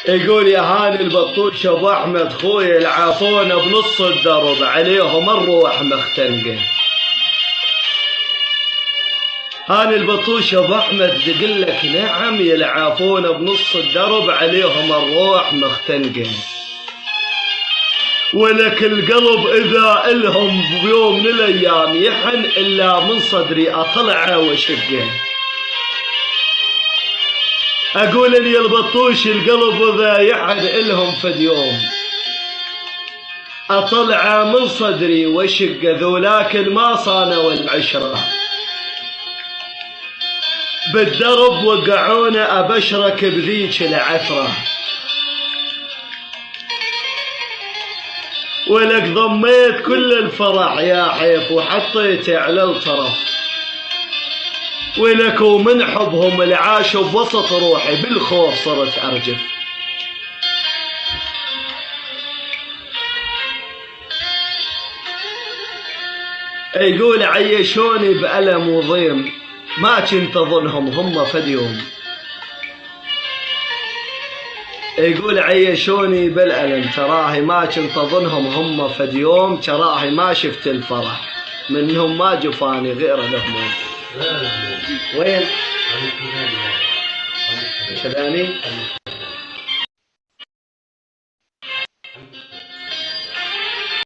يقول يا هاني البطوش ابو احمد خويا العافون بنص الدرب عليهم الروح مختنقه. هاني البطوش ابو احمد يقول لك نعم يلعافون بنص الدرب عليهم الروح مختنقه، ولك القلب اذا الهم بيوم من الايام يحن الا من صدري اطلعه واشقه. اقول ان يا البطوش القلب اذا يحن الهم فد يوم اطلعه من صدري واشقه، ذولاك ما صانوا العشره بالدرب وقعونا ابشرك بذيك العثره، ولك ضميت كل الفرح يا حيف وحطيته على الطرف، ولك ومن حبهم العاش بوسط روحي بالخوف صرت ارجف. يقول عيشوني بألم وضيم ما كنت اظنهم هم فد يوم، يقول عيشوني بالألم تراهي ما كنت اظنهم هم فد يوم، تراهي ما شفت الفرح منهم ما جفاني غير الهموم. وين؟ كذاني